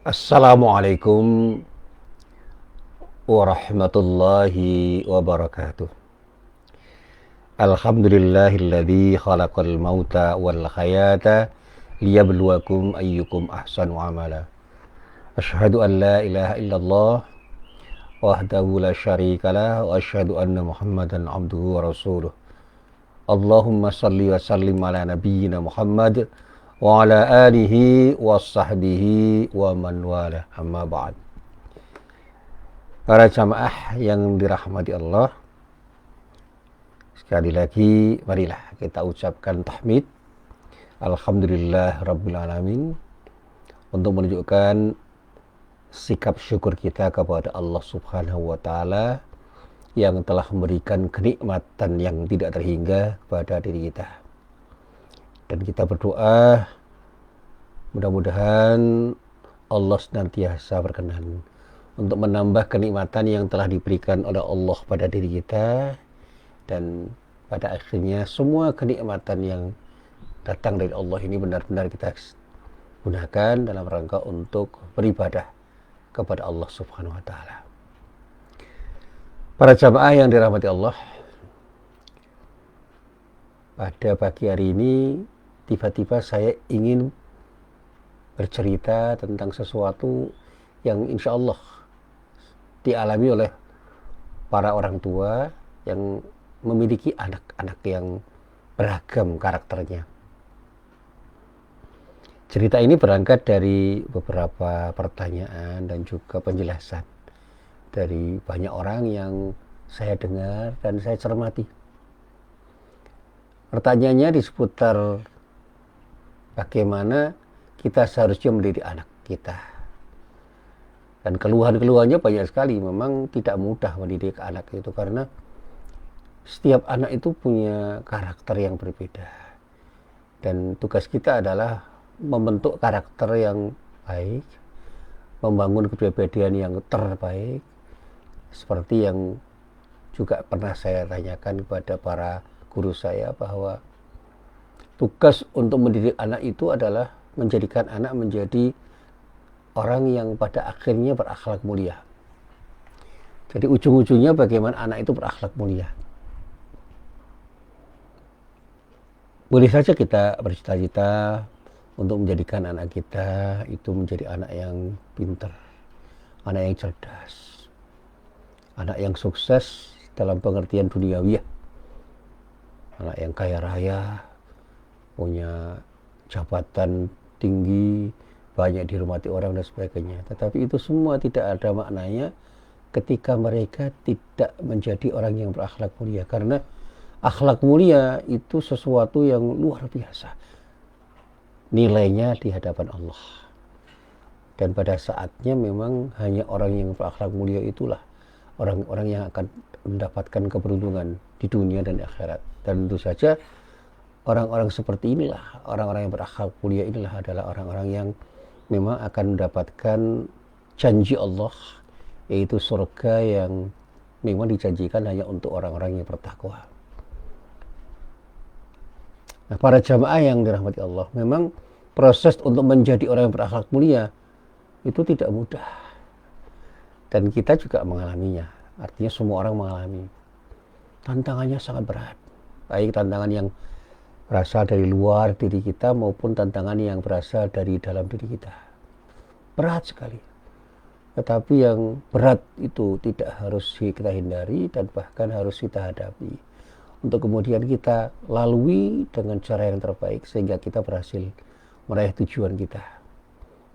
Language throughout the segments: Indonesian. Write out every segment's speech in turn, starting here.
Assalamualaikum warahmatullahi wabarakatuh. Alhamdulillahilladzi khalaqal mauta wal hayata liyabluwakum ayyukum ahsanu amala. Asyhadu an la ilaha illallah wahdahu la syarikalah wa asyhadu anna Muhammadan abduhu wa rasuluh. Allahumma salli wa sallim ala nabiyyina Muhammad wa ala alihi wa sahbihi wa man wala, amma ba'd. Para jamaah yang dirahmati Allah, sekali lagi marilah kita ucapkan tahmid Alhamdulillah Rabbil Alamin untuk menunjukkan sikap syukur kita kepada Allah Subhanahu wa Ta'ala yang telah memberikan kenikmatan yang tidak terhingga kepada diri kita. Dan kita berdoa mudah-mudahan Allah senantiasa berkenan untuk menambah kenikmatan yang telah diberikan oleh Allah pada diri kita, dan pada akhirnya semua kenikmatan yang datang dari Allah ini benar-benar kita gunakan dalam rangka untuk beribadah kepada Allah Subhanahu wa Ta'ala. Para jamaah yang dirahmati Allah, pada pagi hari ini tiba-tiba saya ingin bercerita tentang sesuatu yang insya Allah dialami oleh para orang tua yang memiliki anak-anak yang beragam karakternya. Cerita ini berangkat dari beberapa pertanyaan dan juga penjelasan dari banyak orang yang saya dengar dan saya cermati. Pertanyaannya di seputar bagaimana kita seharusnya mendidik anak kita. Dan keluhan-keluhannya banyak sekali. Memang tidak mudah mendidik anak itu karena setiap anak itu punya karakter yang berbeda. Dan tugas kita adalah membentuk karakter yang baik, membangun kepribadian yang terbaik. Seperti yang juga pernah saya tanyakan kepada para guru saya, bahwa tugas untuk mendidik anak itu adalah menjadikan anak menjadi orang yang pada akhirnya berakhlak mulia. Jadi ujung-ujungnya bagaimana anak itu berakhlak mulia. Boleh saja kita bercita-cita untuk menjadikan anak kita itu menjadi anak yang pintar, anak yang cerdas, anak yang sukses dalam pengertian duniawiyah, anak yang kaya raya, punya jabatan tinggi, banyak dihormati orang dan sebagainya. Tetapi itu semua tidak ada maknanya ketika mereka tidak menjadi orang yang berakhlak mulia. Karena akhlak mulia itu sesuatu yang luar biasa nilainya di hadapan Allah. Dan pada saatnya memang hanya orang yang berakhlak mulia itulah orang-orang yang akan mendapatkan keberuntungan di dunia dan di akhirat. Dan tentu saja orang-orang seperti inilah, orang-orang yang berakhlak mulia inilah adalah orang-orang yang memang akan mendapatkan janji Allah, yaitu surga yang memang dijanjikan hanya untuk orang-orang yang bertakwa. Nah, para jamaah yang dirahmati Allah, memang proses untuk menjadi orang yang berakhlak mulia itu tidak mudah. Dan kita juga mengalaminya. Artinya semua orang mengalami. Tantangannya sangat berat. Baik tantangan yang berasal dari luar diri kita maupun tantangan yang berasal dari dalam diri kita. Berat sekali. Tetapi yang berat itu tidak harus kita hindari dan bahkan harus kita hadapi. Untuk kemudian kita lalui dengan cara yang terbaik sehingga kita berhasil meraih tujuan kita.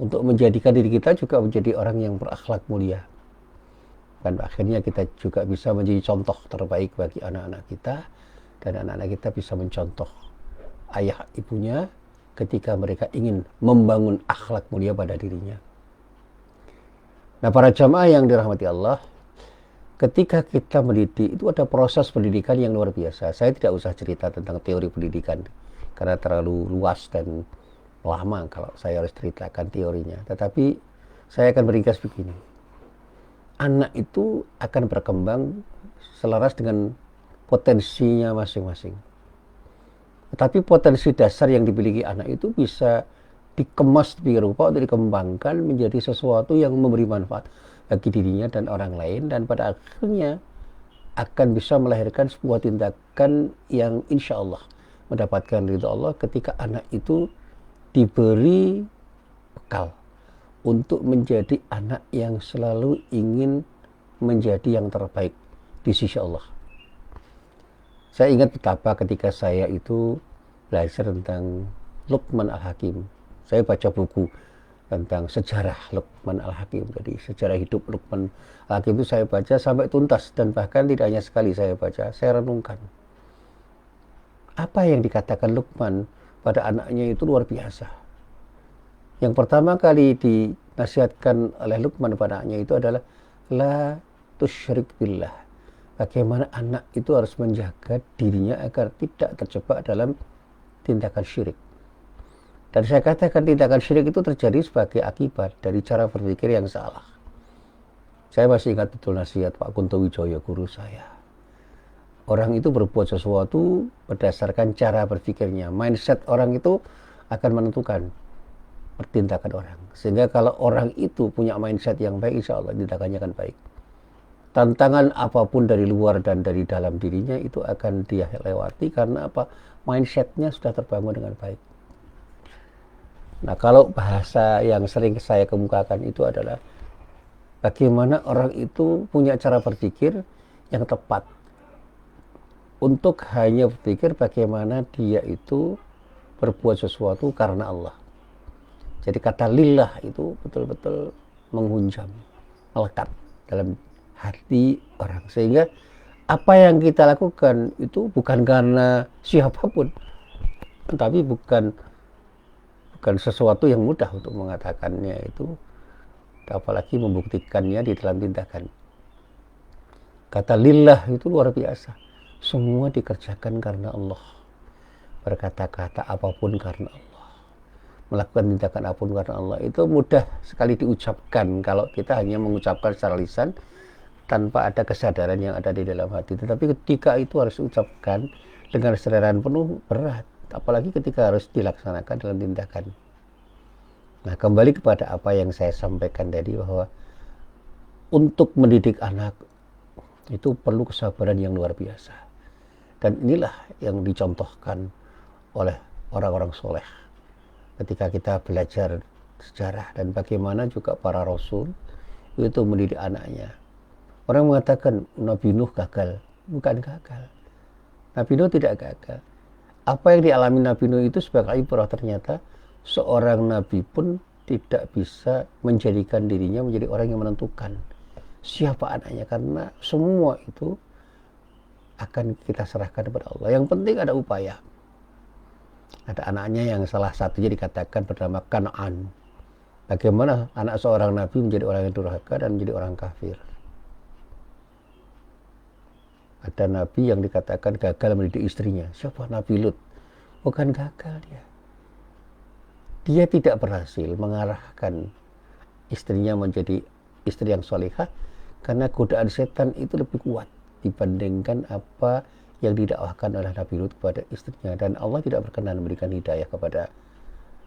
Untuk menjadikan diri kita juga menjadi orang yang berakhlak mulia. Dan akhirnya kita juga bisa menjadi contoh terbaik bagi anak-anak kita. Dan anak-anak kita bisa mencontoh ayah ibunya ketika mereka ingin membangun akhlak mulia pada dirinya. Nah, para jamaah yang dirahmati Allah, ketika kita mendidik itu ada proses pendidikan yang luar biasa. Saya tidak usah cerita tentang teori pendidikan karena terlalu luas dan lama kalau saya harus ceritakan teorinya. Tetapi saya akan meringkas begini. Anak itu akan berkembang selaras dengan potensinya masing-masing. Tetapi potensi dasar yang dimiliki anak itu bisa dikemas demikian rupa untuk dikembangkan menjadi sesuatu yang memberi manfaat bagi dirinya dan orang lain, dan pada akhirnya akan bisa melahirkan sebuah tindakan yang insya Allah mendapatkan ridha Allah ketika anak itu diberi bekal untuk menjadi anak yang selalu ingin menjadi yang terbaik di sisi Allah. Saya ingat betapa ketika saya itu belajar tentang Luqman Al-Hakim. Saya baca buku tentang sejarah Luqman Al-Hakim. Jadi sejarah hidup Luqman Al-Hakim itu saya baca sampai tuntas, dan bahkan tidak hanya sekali saya baca, saya renungkan. Apa yang dikatakan Luqman pada anaknya itu luar biasa. Yang pertama kali dinasihatkan oleh Luqman pada anaknya itu adalah la tusyrik billah. Bagaimana anak itu harus menjaga dirinya agar tidak terjebak dalam tindakan syirik. Dan saya katakan tindakan syirik itu terjadi sebagai akibat dari cara berpikir yang salah. Saya masih ingat betul nasihat Pak Kunto Wijoyo, guru saya. Orang itu berbuat sesuatu berdasarkan cara berpikirnya. Mindset orang itu akan menentukan pertindakan orang. Sehingga kalau orang itu punya mindset yang baik, insya Allah tindakannya akan baik. Tantangan apapun dari luar dan dari dalam dirinya itu akan dia lewati karena apa? Mindsetnya sudah terbangun dengan baik. Nah, kalau bahasa yang sering saya kemukakan itu adalah bagaimana orang itu punya cara berpikir yang tepat untuk hanya berpikir bagaimana dia itu berbuat sesuatu karena Allah. Jadi kata lillah itu betul-betul menghunjam, melekat dalam hati orang. Sehingga apa yang kita lakukan itu bukan karena siapapun, tapi bukan sesuatu yang mudah untuk mengatakannya itu, apalagi membuktikannya di dalam tindakan. Kata lillah itu luar biasa. Semua dikerjakan karena Allah. Berkata-kata apapun karena Allah. Melakukan tindakan apapun karena Allah. Itu mudah sekali diucapkan kalau kita hanya mengucapkan secara lisan tanpa ada kesadaran yang ada di dalam hati. Tetapi ketika itu harus diucapkan dengan kesadaran penuh, berat. Apalagi ketika harus dilaksanakan dalam tindakan. Nah, kembali kepada apa yang saya sampaikan tadi, bahwa untuk mendidik anak itu perlu kesabaran yang luar biasa. Dan inilah yang dicontohkan oleh orang-orang soleh ketika kita belajar sejarah dan bagaimana juga para rasul itu mendidik anaknya. Orang mengatakan Nabi Nuh gagal. Bukan gagal. Nabi Nuh tidak gagal. Apa yang dialami Nabi Nuh itu sebagai ibrah. Ternyata seorang nabi pun tidak bisa menjadikan dirinya menjadi orang yang menentukan siapa anaknya, karena semua itu akan kita serahkan kepada Allah. Yang penting ada upaya. Ada anaknya yang salah satunya dikatakan bernama Kan'an. Bagaimana anak seorang nabi menjadi orang yang durhaka dan menjadi orang kafir. Ada nabi yang dikatakan gagal mendidik istrinya. Siapa? Nabi Lut. Bukan gagal dia. Dia tidak berhasil mengarahkan istrinya menjadi istri yang solehah karena godaan setan itu lebih kuat dibandingkan apa yang didakwahkan oleh Nabi Lut kepada istrinya. Dan Allah tidak berkenan memberikan hidayah kepada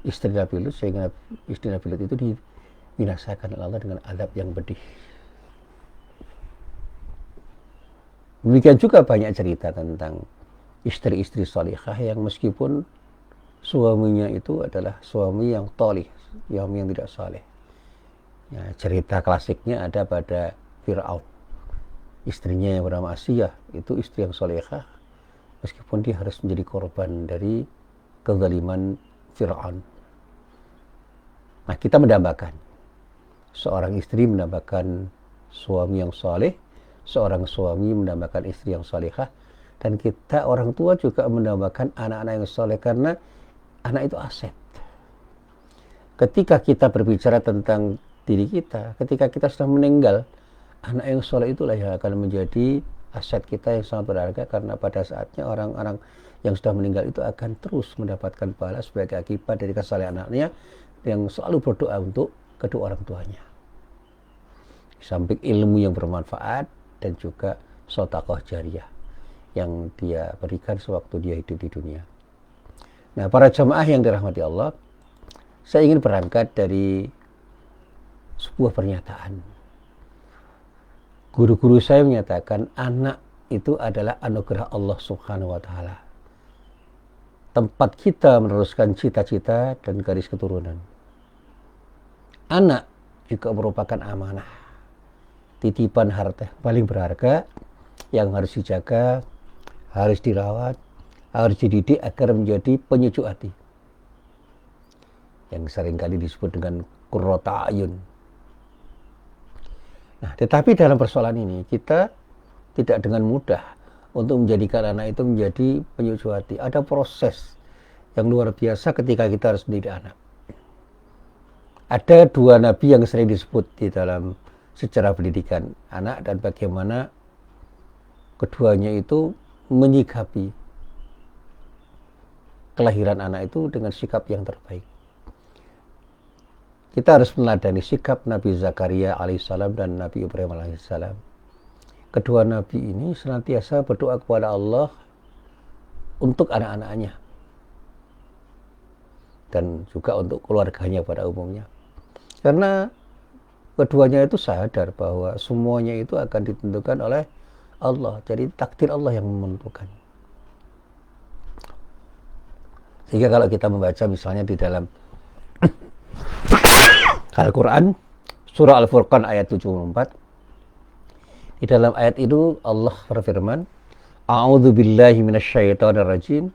istri Nabi Lut, sehingga istri Nabi Lut itu dibinasakan oleh Allah dengan azab yang pedih. Demikian juga banyak cerita tentang istri-istri salihah yang meskipun suaminya itu adalah suami yang tolih, suami yang tidak saleh. Ya, cerita klasiknya ada pada Fir'aun. Istrinya yang bernama Asiyah itu istri yang salihah, meskipun dia harus menjadi korban dari kezaliman Fir'aun. Nah, kita mendambakan seorang istri mendambakan suami yang saleh, seorang suami mendambakan istri yang salihah, dan kita orang tua juga mendambakan anak-anak yang saleh, karena anak itu aset. Ketika kita berbicara tentang diri kita, ketika kita sudah meninggal, anak yang saleh itulah yang akan menjadi aset kita yang sangat berharga, karena pada saatnya orang-orang yang sudah meninggal itu akan terus mendapatkan pahala sebagai akibat dari kesalehan anaknya yang selalu berdoa untuk kedua orang tuanya. Di samping ilmu yang bermanfaat dan juga sedekah jariyah yang dia berikan sewaktu dia hidup di dunia. Nah, para jamaah yang dirahmati Allah, Saya ingin berangkat dari sebuah pernyataan. Guru-guru saya menyatakan anak itu adalah anugerah Allah Subhanahu wa Ta'ala. Tempat kita meneruskan cita-cita dan garis keturunan. Anak juga merupakan amanah, titipan harta paling berharga yang harus dijaga, harus dirawat, harus dididik agar menjadi penyujuk hati, yang seringkali disebut dengan qurrata ayun. Nah, tetapi dalam persoalan ini kita tidak dengan mudah untuk menjadikan anak itu menjadi penyujuk hati. Ada proses yang luar biasa ketika kita harus mendidik anak. Ada dua nabi yang sering disebut di dalam sejarah pendidikan anak dan bagaimana keduanya itu menyikapi kelahiran anak itu dengan sikap yang terbaik. Kita harus meneladani sikap Nabi Zakaria alaihissalam dan Nabi Ibrahim alaihissalam. Kedua nabi ini senantiasa berdoa kepada Allah untuk anak-anaknya dan juga untuk keluarganya pada umumnya. Karena keduanya itu sadar bahwa semuanya itu akan ditentukan oleh Allah. Jadi takdir Allah yang menentukan. Sehingga kalau kita membaca misalnya di dalam Al-Quran, surah Al-Furqan ayat 74, di dalam ayat itu Allah berfirman, A'udzu billahi minasyaitonir rajim,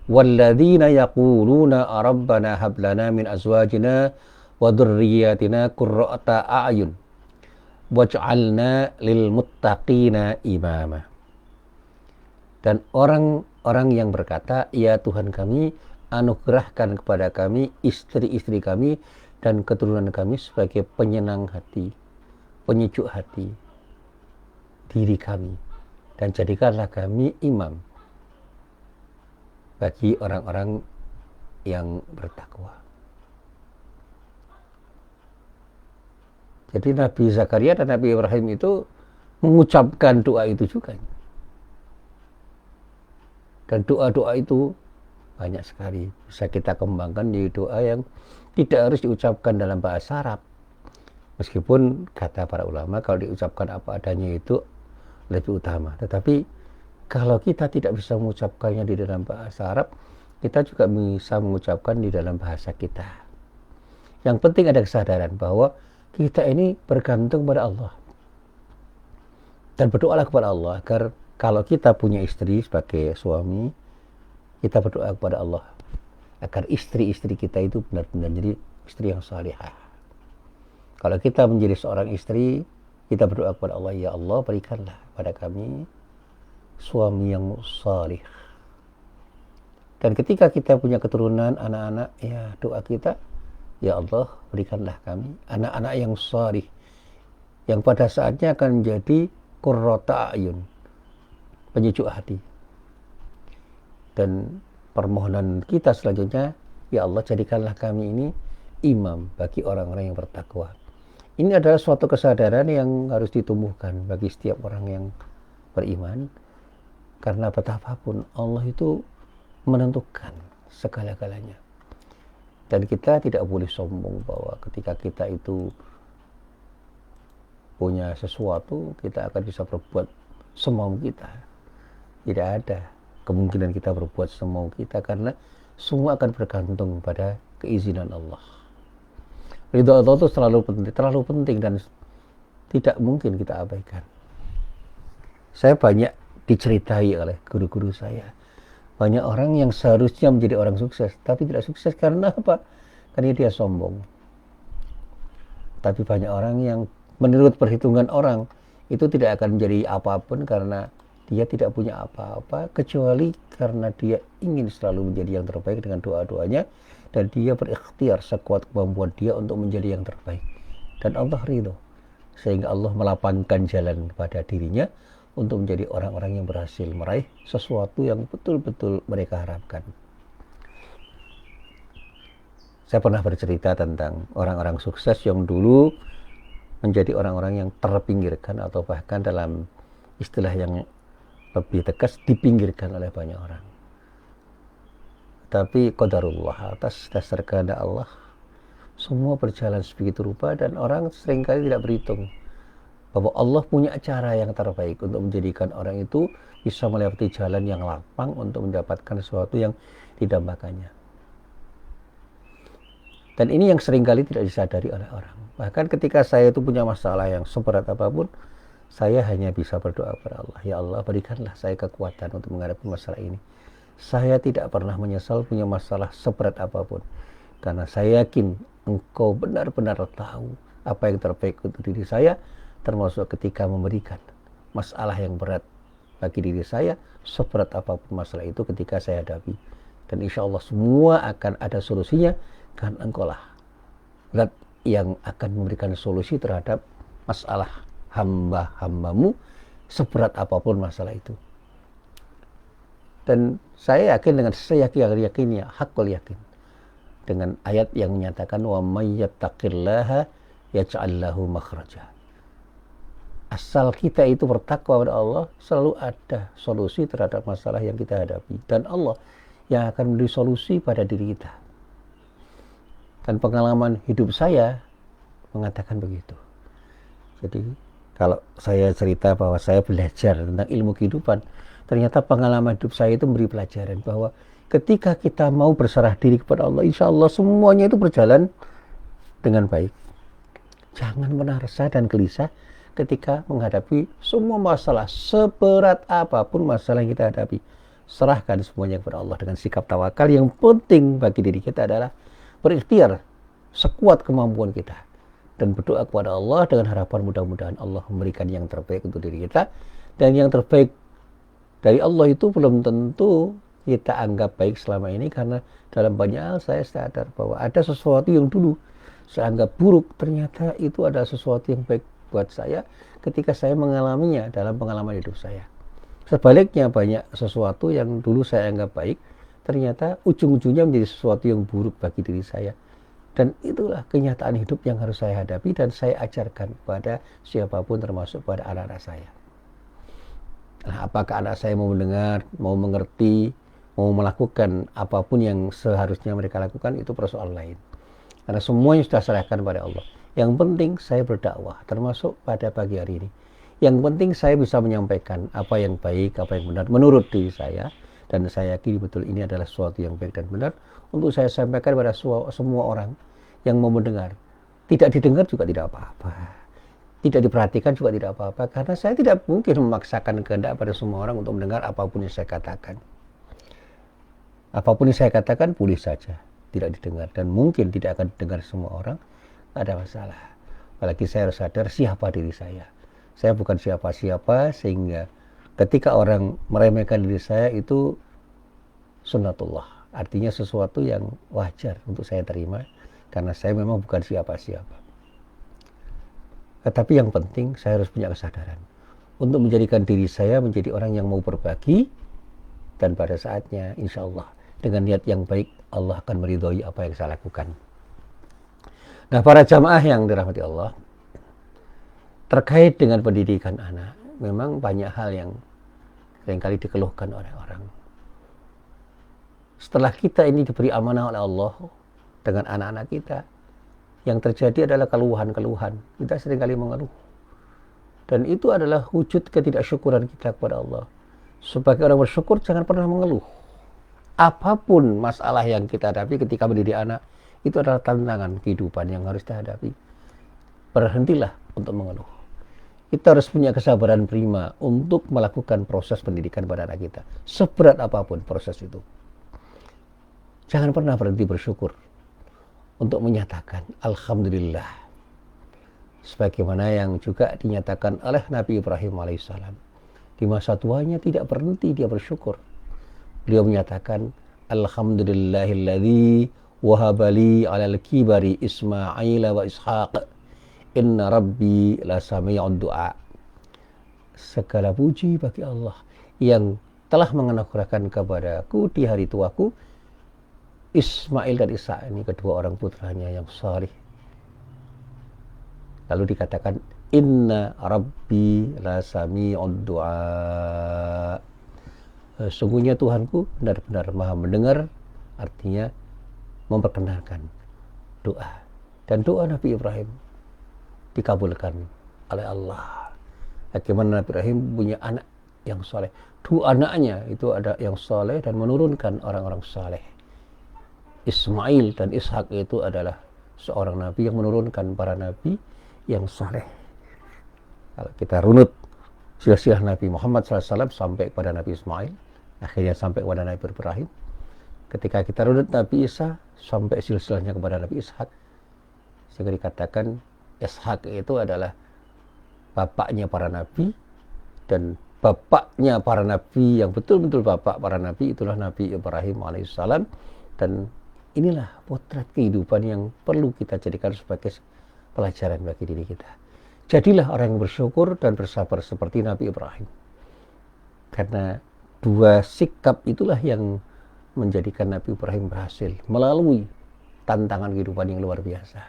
walladzina yaquluna rabbana hab lana min azwajina wa dzurriyyatina qurrata a'yun waj'alna lil muttaqina imama. Dan orang-orang yang berkata, ya Tuhan kami, anugerahkan kepada kami istri-istri kami dan keturunan kami sebagai penyenang hati, penyejuk hati diri kami, dan jadikanlah kami imam bagi orang-orang yang bertakwa. Jadi Nabi Zakaria dan Nabi Ibrahim itu mengucapkan doa itu juga. Dan doa-doa itu banyak sekali. Bisa kita kembangkan di doa yang tidak harus diucapkan dalam bahasa Arab. Meskipun kata para ulama kalau diucapkan apa adanya itu lebih utama. Tetapi kalau kita tidak bisa mengucapkannya di dalam bahasa Arab, kita juga bisa mengucapkan di dalam bahasa kita. Yang penting ada kesadaran bahwa kita ini bergantung pada Allah. Dan berdoalah kepada Allah agar kalau kita punya istri sebagai suami, kita berdoa kepada Allah agar istri-istri kita itu benar-benar jadi istri yang salihah. Kalau kita menjadi seorang istri, kita berdoa kepada Allah, ya Allah berikanlah pada kami suami yang salih. Dan ketika kita punya keturunan anak-anak, ya doa kita, ya Allah berikanlah kami anak-anak yang salih, yang pada saatnya akan menjadi qurrata ayun, penyejuk hati. Dan permohonan kita selanjutnya, ya Allah jadikanlah kami ini imam bagi orang-orang yang bertakwa. Ini adalah suatu kesadaran yang harus ditumbuhkan bagi setiap orang yang beriman, karena betapapun Allah itu menentukan segala-galanya. Dan kita tidak boleh sombong bahwa ketika kita itu punya sesuatu, kita akan bisa berbuat semau kita. Tidak ada kemungkinan kita berbuat semau kita, karena semua akan bergantung pada keizinan Allah. Ridho Allah itu terlalu penting dan tidak mungkin kita abaikan. Saya banyak diceritai oleh guru-guru saya. Banyak orang yang seharusnya menjadi orang sukses, tapi tidak sukses karena apa? Karena dia sombong. Tapi banyak orang yang menurut perhitungan orang itu tidak akan menjadi apapun karena dia tidak punya apa-apa, kecuali karena dia ingin selalu menjadi yang terbaik dengan doa-doanya, dan dia berikhtiar sekuat kemampuan dia untuk menjadi yang terbaik. Dan Allah ridho, sehingga Allah melapangkan jalan kepada dirinya untuk menjadi orang-orang yang berhasil meraih sesuatu yang betul-betul mereka harapkan. Saya pernah bercerita tentang orang-orang sukses yang dulu menjadi orang-orang yang terpinggirkan, atau bahkan dalam istilah yang lebih tegas dipinggirkan oleh banyak orang. Tapi qadarullah, atas dasar kehendak Allah, Semua berjalan sebegitu rupa dan orang seringkali tidak berhitung bahwa Allah punya cara yang terbaik untuk menjadikan orang itu bisa melewati jalan yang lapang untuk mendapatkan sesuatu yang didambakannya. Dan ini yang seringkali tidak disadari oleh orang. Bahkan ketika saya itu punya masalah yang seberat apapun, saya hanya bisa berdoa kepada Allah. Ya Allah, berikanlah saya kekuatan untuk menghadapi masalah ini. Saya tidak pernah menyesal punya masalah seberat apapun. Karena saya yakin Engkau benar-benar tahu apa yang terbaik untuk diri saya, termasuk ketika memberikan masalah yang berat bagi diri saya, seberat apapun masalah itu ketika saya hadapi. Dan insya Allah semua akan ada solusinya, karena Engkau lah zat yang akan memberikan solusi terhadap masalah hamba-hambamu, seberat apapun masalah itu. Dan saya yakin dengan seyakin-yakinnya, hakul yakin, dengan ayat yang menyatakan wa may yattaqillaha yaj'al lahu makhraja. Asal kita itu bertakwa kepada Allah, selalu ada solusi terhadap masalah yang kita hadapi, dan Allah yang akan memberi solusi pada diri kita. Dan pengalaman hidup saya mengatakan begitu. Jadi kalau saya cerita bahwa saya belajar tentang ilmu kehidupan, ternyata pengalaman hidup saya itu memberi pelajaran bahwa ketika kita mau berserah diri kepada Allah, insya Allah semuanya itu berjalan dengan baik. Jangan pernah resah dan gelisah ketika menghadapi semua masalah, seberat apapun masalah yang kita hadapi. Serahkan semuanya kepada Allah dengan sikap tawakal. Yang penting bagi diri kita adalah berikhtiar sekuat kemampuan kita dan berdoa kepada Allah dengan harapan mudah-mudahan Allah memberikan yang terbaik untuk diri kita. Dan yang terbaik dari Allah itu belum tentu kita anggap baik selama ini, karena dalam banyak hal saya sadar bahwa ada sesuatu yang dulu saya anggap buruk, ternyata itu ada sesuatu yang baik buat saya ketika saya mengalaminya dalam pengalaman hidup saya. Sebaliknya, banyak sesuatu yang dulu saya anggap baik, ternyata ujung-ujungnya menjadi sesuatu yang buruk bagi diri saya. Dan itulah kenyataan hidup yang harus saya hadapi dan saya ajarkan kepada siapapun, termasuk pada anak-anak saya. Nah, apakah anak saya mau mendengar, mau mengerti, mau melakukan apapun yang seharusnya mereka lakukan, itu persoalan lain. Karena semuanya sudah serahkan pada Allah. Yang penting saya berdakwah, termasuk pada pagi hari ini. Yang penting saya bisa menyampaikan apa yang baik, apa yang benar menurut diri saya. Dan saya yakin betul ini adalah sesuatu yang baik dan benar untuk saya sampaikan pada semua orang yang mau mendengar. Tidak didengar juga tidak apa-apa. Tidak diperhatikan juga tidak apa-apa. Karena saya tidak mungkin memaksakan kehendak pada semua orang untuk mendengar apapun yang saya katakan. Apapun yang saya katakan boleh saja tidak didengar, dan mungkin tidak akan didengar semua orang, tidak ada masalah. Apalagi saya harus sadar siapa diri saya. Saya bukan siapa-siapa, sehingga ketika orang meremehkan diri saya itu sunnatullah, artinya sesuatu yang wajar untuk saya terima, karena saya memang bukan siapa-siapa. Tetapi yang penting saya harus punya kesadaran untuk menjadikan diri saya menjadi orang yang mau berbagi, dan pada saatnya insya Allah dengan niat yang baik Allah akan meridhoi apa yang saya lakukan. Nah, para jamaah yang dirahmati Allah, terkait dengan pendidikan anak, memang banyak hal yang seringkali dikeluhkan oleh orang. Setelah kita ini diberi amanah oleh Allah dengan anak-anak kita, yang terjadi adalah keluhan-keluhan. Kita seringkali mengeluh. Dan itu adalah wujud ketidaksyukuran kita kepada Allah. Sebagai orang bersyukur, jangan pernah mengeluh. Apapun masalah yang kita hadapi ketika mendidik anak, itu adalah tantangan kehidupan yang harus kita hadapi. Berhentilah untuk mengeluh. Kita harus punya kesabaran prima untuk melakukan proses pendidikan pada anak kita. Seberat apapun proses itu. Jangan pernah berhenti bersyukur untuk menyatakan Alhamdulillah. Sebagaimana yang juga dinyatakan oleh Nabi Ibrahim alaihissalam. Di masa tuanya tidak berhenti dia bersyukur. Beliau menyatakan Alhamdulillahilladzi wahabali alal kibari Ismail wa Ishaq. Inna Rabbi la sami'ud du'a. Segala puji bagi Allah yang telah menganugerahkan kepadaku di hari tuaku Ismail dan Ishak, ini kedua orang putranya yang salih. Lalu dikatakan Inna Rabbi la sami'ud du'a. Sungguhnya Tuhanku benar-benar maha mendengar, artinya memperkenalkan doa. Dan doa Nabi Ibrahim dikabulkan oleh Allah. Bagaimana Nabi Ibrahim punya anak yang soleh. Dua anaknya itu ada yang soleh dan menurunkan orang-orang soleh. Ismail dan Ishak itu adalah seorang nabi yang menurunkan para nabi yang soleh. Kalau kita runut silsilah Nabi Muhammad SAW sampai kepada Nabi Ismail, akhirnya sampai kepada Nabi Ibrahim. Ketika kita runut Nabi Isa sampai silsilahnya kepada Nabi Ishak, sehingga dikatakan Ishak itu adalah bapaknya para nabi, dan bapaknya para nabi yang betul-betul bapak para nabi itulah Nabi Ibrahim alaihissalam. Dan inilah potret kehidupan yang perlu kita jadikan sebagai pelajaran bagi diri kita. Jadilah orang yang bersyukur dan bersabar seperti Nabi Ibrahim. Karena dua sikap itulah yang menjadikan Nabi Ibrahim berhasil melalui tantangan kehidupan yang luar biasa.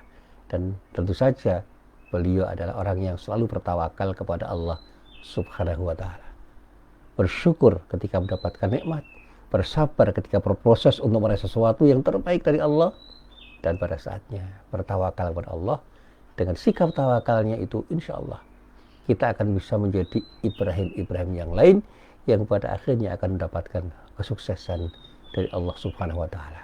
Dan tentu saja beliau adalah orang yang selalu bertawakal kepada Allah Subhanahu wa ta'ala. Bersyukur ketika mendapatkan nikmat, bersabar ketika berproses untuk meraih sesuatu yang terbaik dari Allah, dan pada saatnya bertawakal kepada Allah. Dengan sikap tawakalnya itu, insya Allah kita akan bisa menjadi Ibrahim yang lain yang pada akhirnya akan mendapatkan kesuksesan dari Allah Subhanahu wa ta'ala.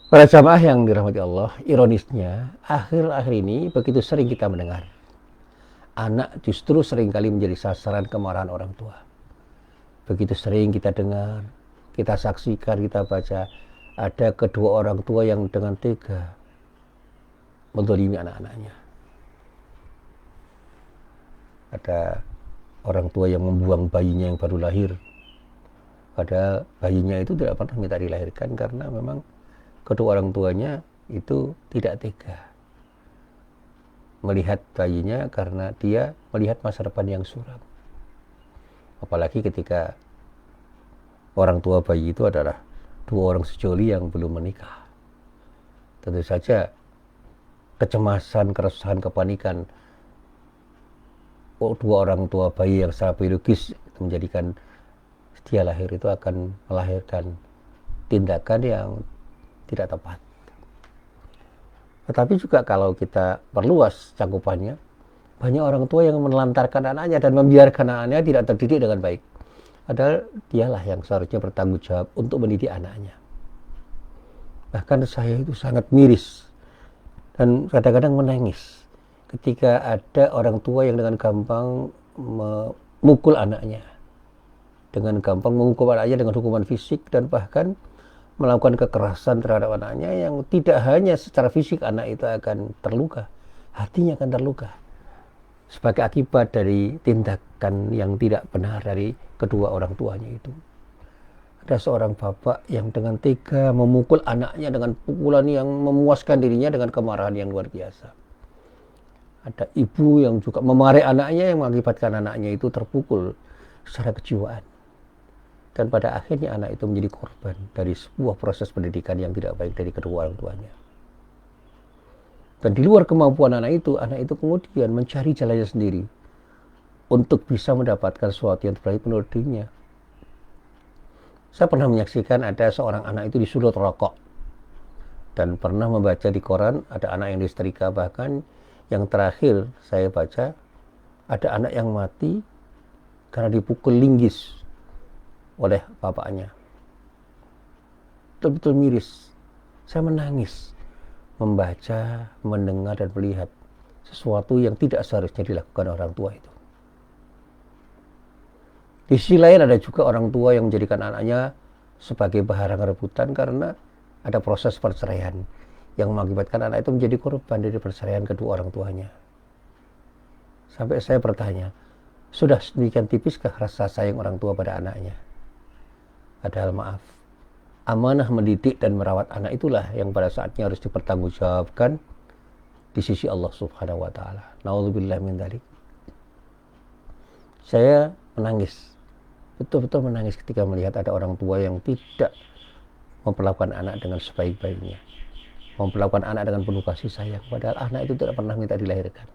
Para jamaah yang dirahmati Allah, ironisnya akhir-akhir ini begitu sering kita mendengar anak justru seringkali menjadi sasaran kemarahan orang tua. Begitu sering kita dengar, kita saksikan, kita baca, ada kedua orang tua yang dengan tega menzalimi anak-anaknya. Ada orang tua yang membuang bayinya yang baru lahir, padahal bayinya itu tidak pernah minta dilahirkan karena memang kedua orang tuanya itu tidak tega melihat bayinya karena dia melihat masa depan yang suram. Apalagi ketika orang tua bayi itu adalah dua orang sejoli yang belum menikah. Tentu saja kecemasan, keresahan, kepanikan dua orang tua bayi yang secara biologis menjadikan dia lahir itu akan melahirkan tindakan yang tidak tepat. Tetapi juga kalau kita perluas cakupannya, banyak orang tua yang menelantarkan anaknya dan membiarkan anaknya tidak terdidik dengan baik. Padahal dialah yang seharusnya bertanggung jawab untuk mendidik anaknya. Bahkan saya itu sangat miris dan kadang-kadang menangis ketika ada orang tua yang dengan gampang memukul anaknya, dengan gampang menghukum anaknya dengan hukuman fisik, dan bahkan melakukan kekerasan terhadap anaknya yang tidak hanya secara fisik anak itu akan terluka, hatinya akan terluka sebagai akibat dari tindakan yang tidak benar dari kedua orang tuanya itu. Ada seorang bapak yang dengan tega memukul anaknya dengan pukulan yang memuaskan dirinya dengan kemarahan yang luar biasa. Ada ibu yang juga memarahi anaknya yang mengakibatkan anaknya itu terpukul secara kejiwaan. Dan pada akhirnya anak itu menjadi korban dari sebuah proses pendidikan yang tidak baik dari kedua orang tuanya. Dan di luar kemampuan anak itu kemudian mencari jalannya sendiri untuk bisa mendapatkan sesuatu yang terbaik menurut dirinya. Saya pernah menyaksikan ada seorang anak itu disuruh rokok, dan pernah membaca di koran ada anak yang disetrika. Bahkan yang terakhir saya baca ada anak yang mati karena dipukul linggis oleh bapaknya. Betul-betul miris. Saya menangis membaca, mendengar, dan melihat sesuatu yang tidak seharusnya dilakukan orang tua itu. Di sisi lain ada juga orang tua yang menjadikan anaknya sebagai barang rebutan karena ada proses perceraian yang mengakibatkan anak itu menjadi korban dari perceraian kedua orang tuanya. Sampai saya bertanya, sudah sedemikian tipiskah rasa sayang orang tua pada anaknya? Padahal maaf, amanah mendidik dan merawat anak itulah yang pada saatnya harus dipertanggungjawabkan di sisi Allah Subhanahu wa ta'ala. Na'udzubillah min dzalik. Saya menangis, betul-betul menangis ketika melihat ada orang tua yang tidak memperlakukan anak dengan sebaik-baiknya, memperlakukan anak dengan penuh kasih sayang, padahal anak itu tidak pernah minta dilahirkan.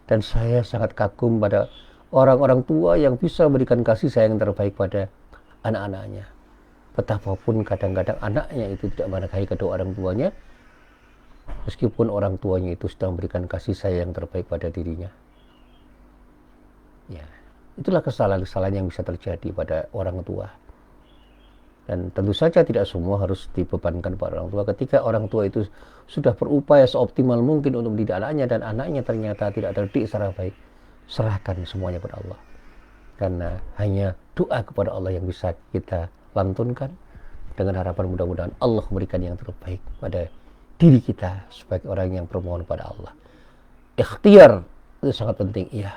Dan saya sangat kagum pada orang-orang tua yang bisa memberikan kasih sayang yang terbaik pada anak-anaknya. Betapapun kadang-kadang anaknya itu tidak menghargai kedua orang tuanya, meskipun orang tuanya itu sudah memberikan kasih sayang terbaik pada dirinya. Ya, itulah kesalahan-kesalahan yang bisa terjadi pada orang tua. Dan tentu saja tidak semua harus dibebankan pada orang tua. Ketika orang tua itu sudah berupaya seoptimal mungkin untuk mendidik anaknya dan anaknya ternyata tidak terdidik secara baik, serahkan semuanya kepada Allah. Karena hanya doa kepada Allah yang bisa kita lantunkan, dengan harapan mudah-mudahan Allah memberikan yang terbaik pada diri kita sebagai orang yang bermohon pada Allah. Ikhtiar itu sangat penting, iya.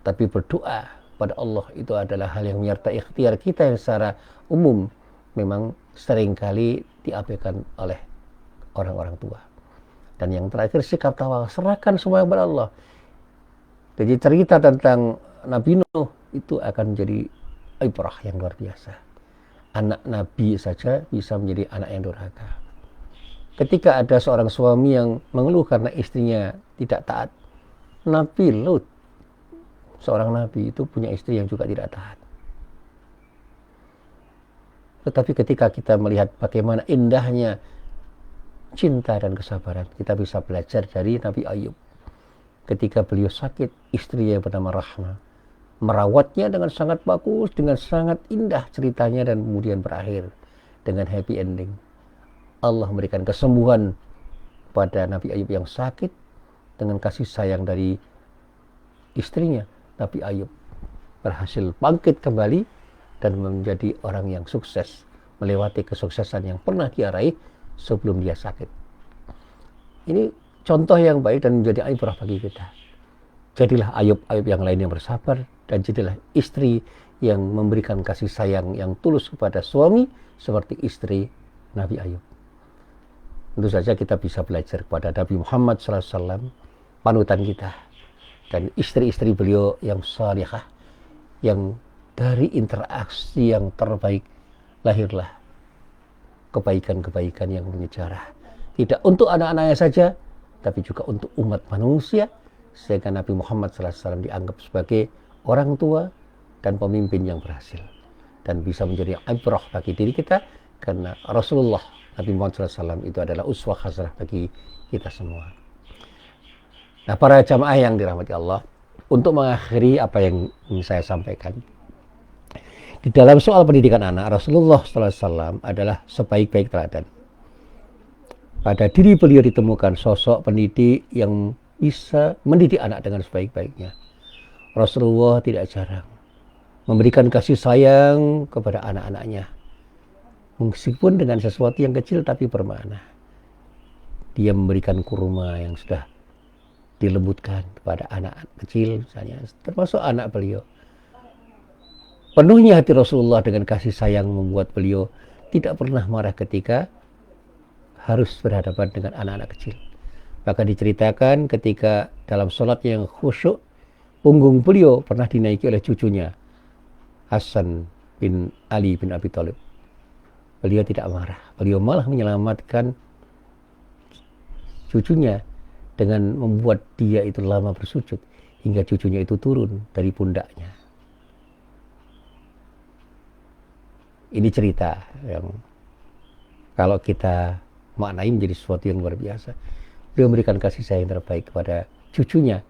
Tapi berdoa pada Allah itu adalah hal yang menyertai ikhtiar kita yang secara umum memang seringkali diabaikan oleh orang-orang tua. Dan yang terakhir, sikap tawakal, serahkan semua kepada Allah. Jadi cerita tentang Nabi Nuh itu akan menjadi ibrah yang luar biasa. Anak Nabi saja bisa menjadi anak yang durhaka. Ketika ada seorang suami yang mengeluh karena istrinya tidak taat, Nabi Lut, seorang nabi itu punya istri yang juga tidak taat. Tetapi ketika kita melihat bagaimana indahnya cinta dan kesabaran, kita bisa belajar dari Nabi Ayub. Ketika beliau sakit, istrinya bernama Rahma merawatnya dengan sangat bagus, dengan sangat indah ceritanya, dan kemudian berakhir dengan happy ending. Allah memberikan kesembuhan pada Nabi Ayub yang sakit dengan kasih sayang dari istrinya. Nabi Ayub berhasil bangkit kembali dan menjadi orang yang sukses, melewati kesuksesan yang pernah dia raih sebelum dia sakit. Ini contoh yang baik dan menjadi ibrah bagi kita. Jadilah Ayub-Ayub yang lain yang bersabar, dan jadilah istri yang memberikan kasih sayang yang tulus kepada suami seperti istri Nabi Ayub. Tentu saja kita bisa belajar kepada Nabi Muhammad SAW, panutan kita, dan istri-istri beliau yang salihah, yang dari interaksi yang terbaik lahirlah kebaikan-kebaikan yang menyejarah. Tidak untuk anak-anaknya saja, tapi juga untuk umat manusia, sehingga Nabi Muhammad SAW dianggap sebagai orang tua dan pemimpin yang berhasil, dan bisa menjadi ibrah bagi diri kita, karena Rasulullah Nabi Muhammad SAW itu adalah uswah hasanah bagi kita semua. Nah, para jamaah yang dirahmati Allah, untuk mengakhiri apa yang ingin saya sampaikan, di dalam soal pendidikan anak, Rasulullah SAW adalah sebaik-baik teladan. Pada diri beliau ditemukan sosok pendidik yang bisa mendidik anak dengan sebaik-baiknya. Rasulullah tidak jarang memberikan kasih sayang kepada anak-anaknya, meskipun dengan sesuatu yang kecil tapi bermakna. Dia memberikan kurma yang sudah dilembutkan kepada anak kecil misalnya, termasuk anak beliau. Penuhnya hati Rasulullah dengan kasih sayang membuat beliau tidak pernah marah ketika harus berhadapan dengan anak-anak kecil. Bahkan diceritakan ketika dalam sholat yang khusyuk, punggung beliau pernah dinaiki oleh cucunya, Hasan bin Ali bin Abi Thalib. Beliau tidak marah, beliau malah menyelamatkan cucunya dengan membuat dia itu lama bersujud hingga cucunya itu turun dari pundaknya. Ini cerita yang kalau kita maknai menjadi sesuatu yang luar biasa. Beliau memberikan kasih sayang terbaik kepada cucunya,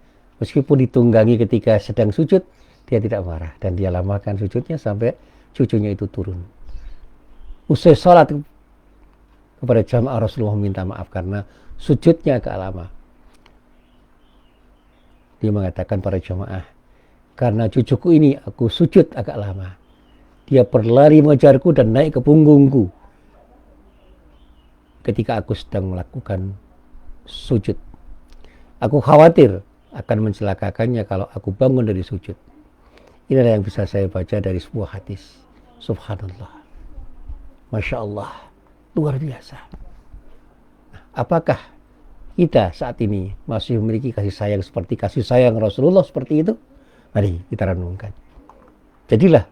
meskipun ditunggangi ketika sedang sujud, dia tidak marah dan dia lamakan sujudnya sampai cucunya itu turun. Usai salat kepada jamaah, Rasulullah minta maaf karena sujudnya agak lama. Dia mengatakan, para jamaah, karena cucuku ini aku sujud agak lama. Dia berlari mengejarku dan naik ke punggungku ketika aku sedang melakukan sujud. Aku khawatir akan mencelakakannya kalau aku bangun dari sujud. Inilah yang bisa saya baca dari sebuah hadis. Subhanallah, Masya Allah, luar biasa. Apakah kita saat ini masih memiliki kasih sayang seperti kasih sayang Rasulullah seperti itu? Mari kita renungkan. Jadilah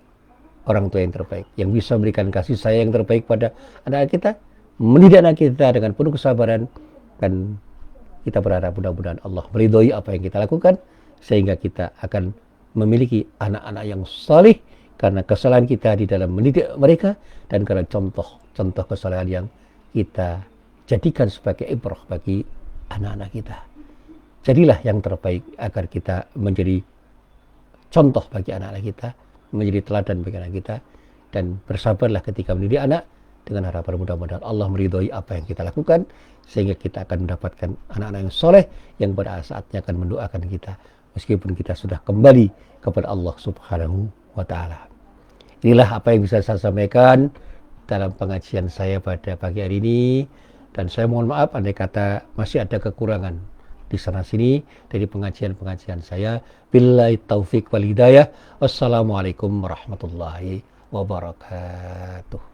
orang tua yang terbaik, yang bisa memberikan kasih sayang yang terbaik pada anak kita, mendidik anak kita dengan penuh kesabaran, dan kita berharap mudah-mudahan Allah meridhoi apa yang kita lakukan, sehingga kita akan memiliki anak-anak yang salih, karena kesalahan kita di dalam mendidik mereka, dan karena contoh kesalahan yang kita jadikan sebagai ibrah bagi anak-anak kita. Jadilah yang terbaik agar kita menjadi contoh bagi anak-anak kita, menjadi teladan bagi anak kita, dan bersabarlah ketika mendidik anak, dengan harapan mudah-mudahan Allah meridhoi apa yang kita lakukan, sehingga kita akan mendapatkan anak-anak yang soleh yang pada saatnya akan mendoakan kita meskipun kita sudah kembali kepada Allah Subhanahu wa Ta'ala. Inilah apa yang bisa saya sampaikan dalam pengajian saya pada pagi hari ini, dan saya mohon maaf andai kata masih ada kekurangan di sana sini dari pengajian-pengajian saya. Billahi taufik wal hidayah. Wassalamualaikum warahmatullahi wabarakatuh.